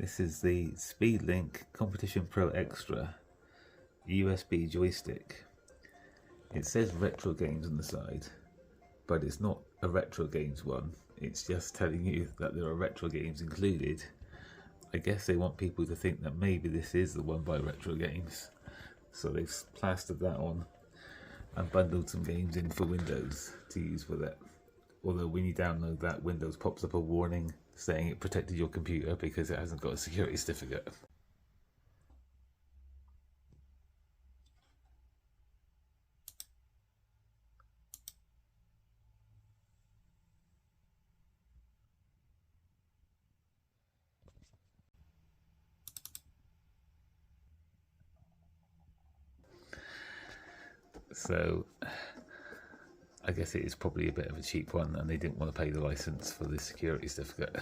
This is the Speedlink Competition Pro Extra USB joystick. It says retro games on the side, but it's not a retro games one. It's just telling you that there are retro games included. I guess they want people to think that maybe this is the one by Retro Games. So they've plastered that on and bundled some games in for Windows to use with it. Although when you download that, Windows pops up a warning saying it protected your computer because it hasn't got a security certificate. So I guess it is probably a bit of a cheap one, and they didn't want to pay the license for the security certificate.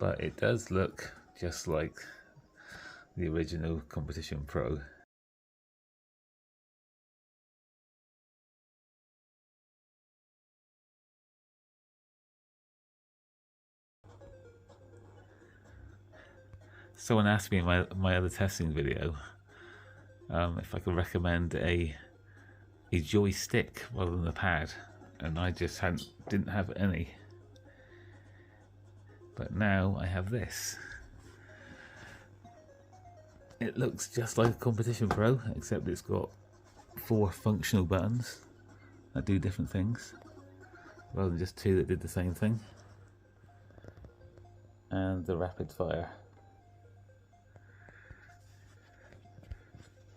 But it does look just like the original Competition Pro. Someone asked me in my other testing video if I could recommend a joystick rather than a pad, and I just didn't have any. But now I have this. It looks just like a Competition Pro, except it's got 4 functional buttons that do different things, rather than just 2 that did the same thing. And the rapid fire.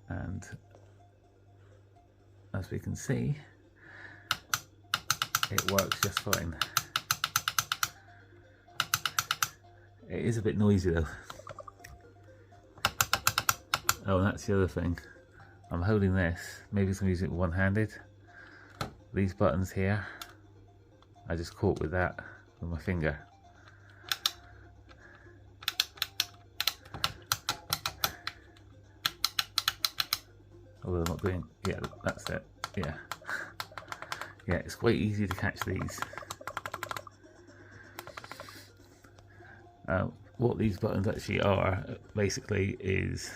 And as we can see, it works just fine. It is a bit noisy though. Oh, and that's the other thing. I'm holding this. Maybe I'm using it one-handed. These buttons here, I just caught with that with my finger. Although I'm not doing, yeah, that's it, yeah. Yeah, it's quite easy to catch these. What these buttons actually are, basically, is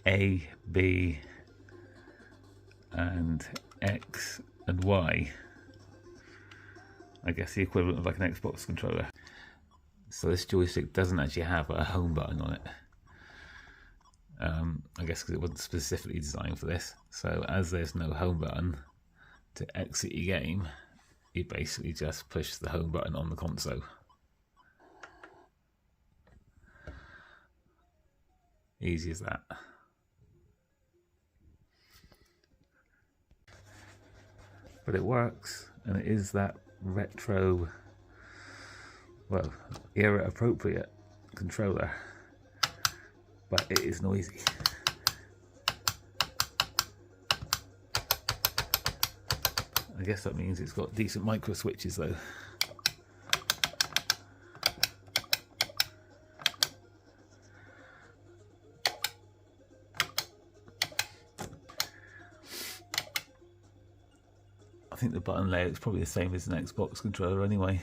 A, B, and X and Y. I guess the equivalent of like an Xbox controller. So this joystick doesn't actually have a home button on it. I guess because it wasn't specifically designed for this. So as there's no home button to exit your game, you basically just push the home button on the console. Easy as that. But it works, and it is that retro, well, era appropriate controller. But it is noisy. I guess that means it's got decent micro switches though. I think the button layout is probably the same as an Xbox controller anyway.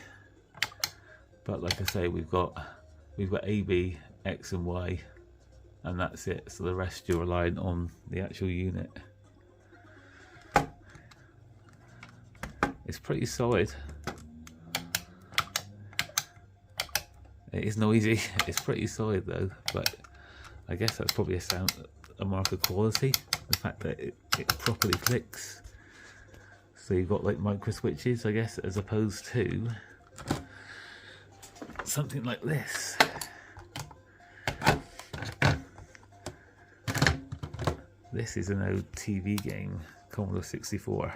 But like I say, we've got A, B, X and Y, and that's it. So the rest you're relying on the actual unit. It's pretty solid. It is noisy. It's pretty solid though, but I guess that's probably a mark of quality. The fact that it properly clicks. So you've got like micro switches, I guess, as opposed to something like this. This is an old TV game, Commodore 64.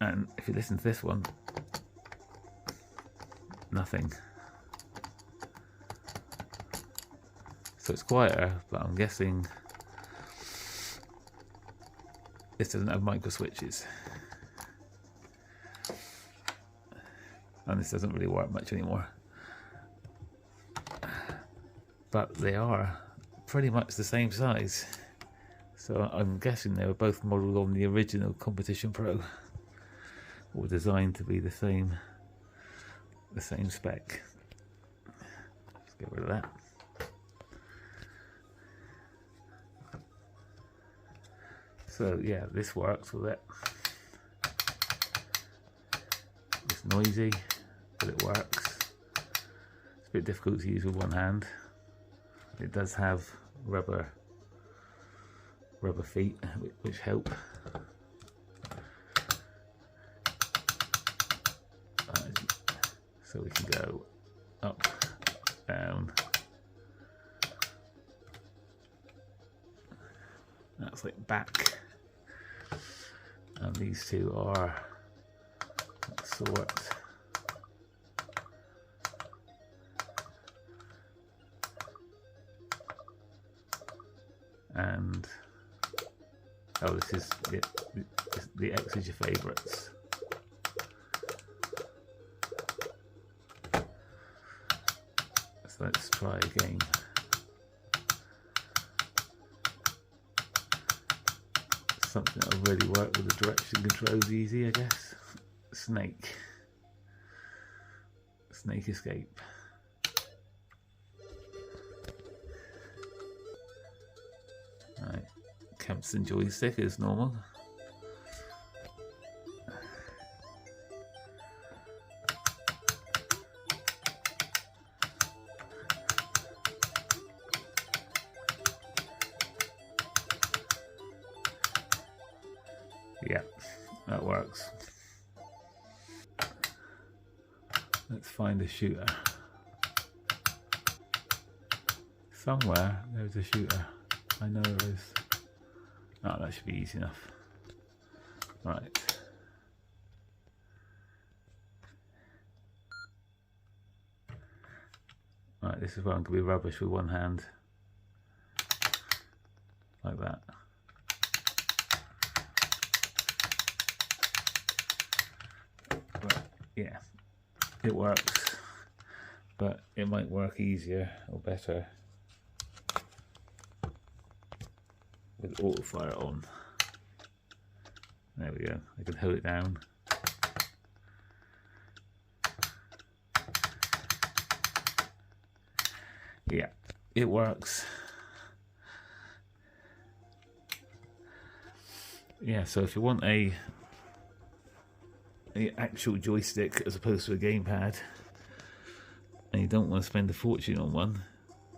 And if you listen to this one, nothing. So it's quieter, but I'm guessing this doesn't have micro switches. And this doesn't really work much anymore. But they are pretty much the same size. So I'm guessing they were both modelled on the original Competition Pro, or designed to be the same the same spec. Let's get rid of that. So yeah, this works with it. It's noisy, but it works. It's a bit difficult to use with one hand. It does have rubber feet, which help. So we can go up, down. That's like back. And these two are sort. And oh, this is it. The X is your favourites. So let's try again. Something that'll really work with the direction controls easy, I guess. Snake escape. Right, Kempston joystick is normal. Yeah, that works. Let's find a shooter. Somewhere there's a shooter. I know there is. Oh, that should be easy enough. Right. Right, this is where I'm going to be rubbish with one hand. Like that. But, yeah, it works. But it might work easier or better with auto fire on. There we go. I can hold it down. Yeah, it works. Yeah, so if you want a actual joystick as opposed to a gamepad, and you don't want to spend a fortune on one,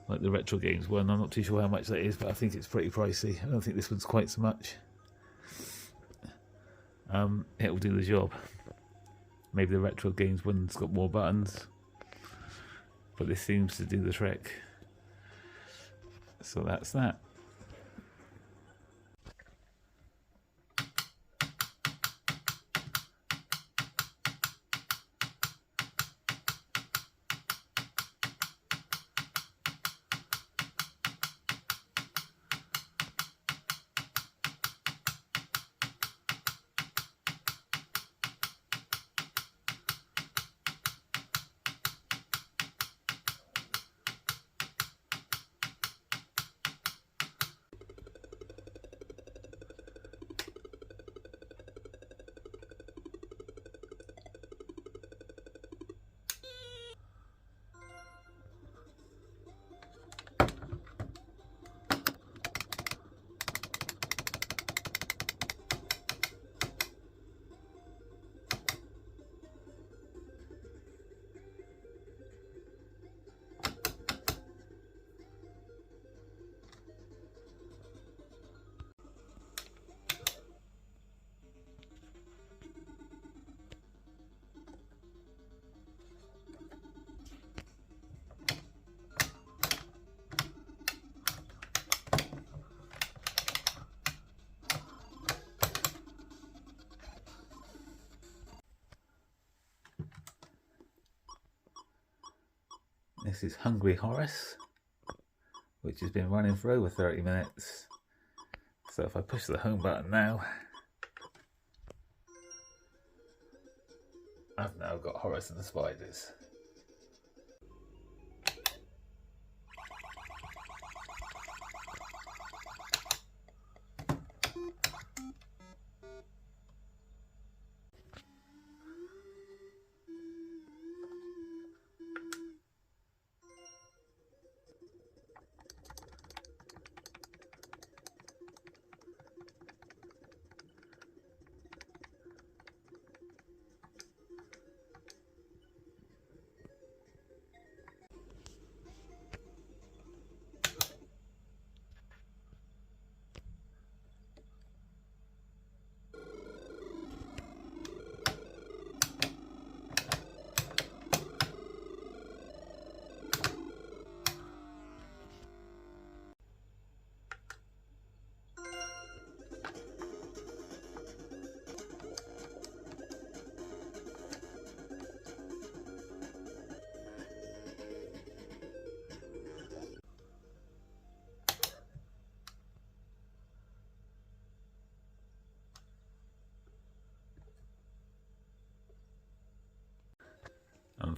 like the Retro Games one, I'm not too sure how much that is, but I think it's pretty pricey. I don't think this one's quite so much. It'll do the job. Maybe the Retro Games one's got more buttons, but this seems to do the trick. So that's that. This is Hungry Horace, which has been running for over 30 minutes. So if I push the home button now, I've now got Horace and the Spiders.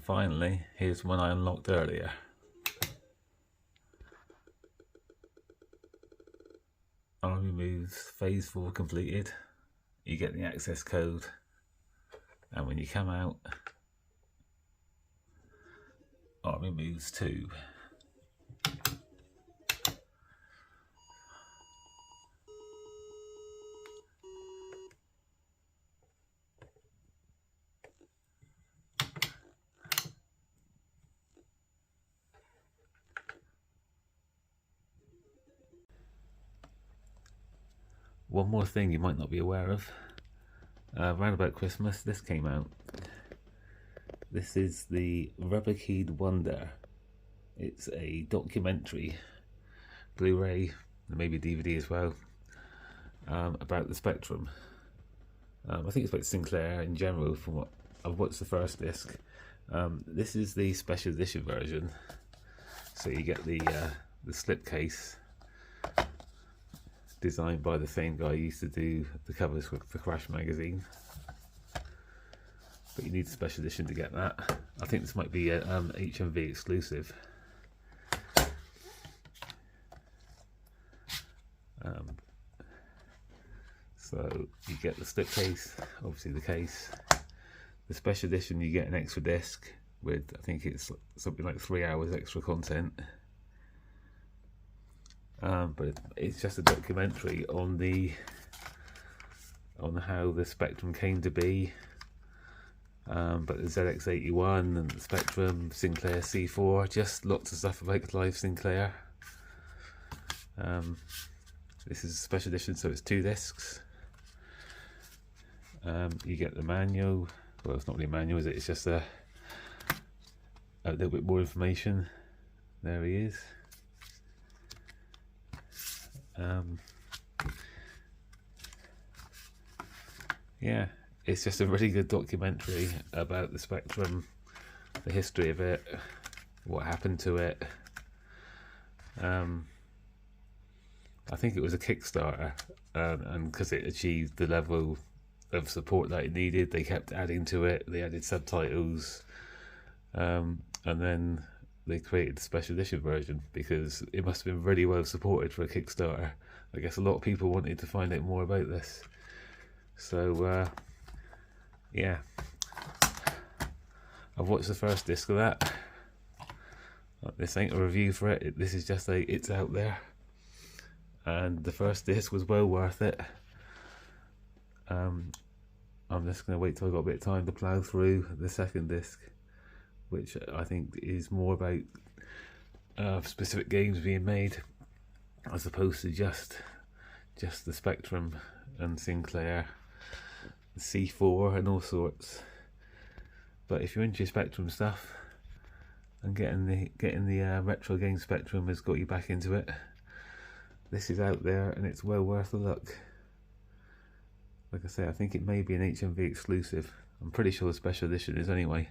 finally, here's one I unlocked earlier. Army moves, phase 4 completed. You get the access code, and when you come out, Army moves 2. One more thing you might not be aware of. Around about Christmas, this came out. This is the Rubber Keyed Wonder. It's a documentary, Blu-ray, maybe DVD as well, about the Spectrum. I think it's about Sinclair in general. From what I've watched the first disc. This is the special edition version. So you get the slipcase, designed by the same guy who used to do the covers for Crash magazine. But you need a special edition to get that. I think this might be a HMV exclusive. So you get the slipcase, obviously the case. The special edition, you get an extra disc with, I think it's something like 3 hours extra content. But it's just a documentary on how the Spectrum came to be. But the ZX81 and the Spectrum, Sinclair C4, just lots of stuff about Clive Sinclair. This is a special edition, so it's 2 discs. You get the manual. Well, it's not really a manual, is it? It's just a little bit more information. There he is. Yeah, it's just a really good documentary about the Spectrum, the history of it, what happened to it. I think it was a Kickstarter, and because it achieved the level of support that it needed, they kept adding to it. They added subtitles, and then they created the special edition version because it must have been really well supported for a Kickstarter. I guess a lot of people wanted to find out more about this. So yeah, I've watched the first disc of that. This ain't a review for it. This is just it's out there, and the first disc was well worth it. I'm just going to wait till I've got a bit of time to plough through the second disc, which I think is more about specific games being made as opposed to just the Spectrum and Sinclair, the C4 and all sorts. But if you're into Spectrum stuff, and getting the retro game Spectrum has got you back into it, this is out there and it's well worth a look. Like I say, I think it may be an HMV exclusive. I'm pretty sure the special edition is anyway.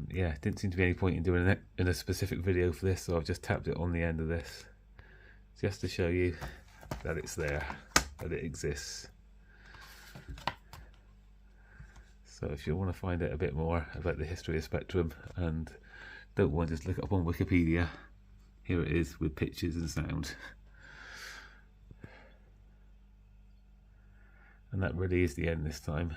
Yeah, didn't seem to be any point in doing it in a specific video for this, so I've just tapped it on the end of this just to show you that it's there, that it exists. So if you want to find out a bit more about the history of Spectrum and don't want to just look it up on Wikipedia, here it is with pictures and sound. And that really is the end this time.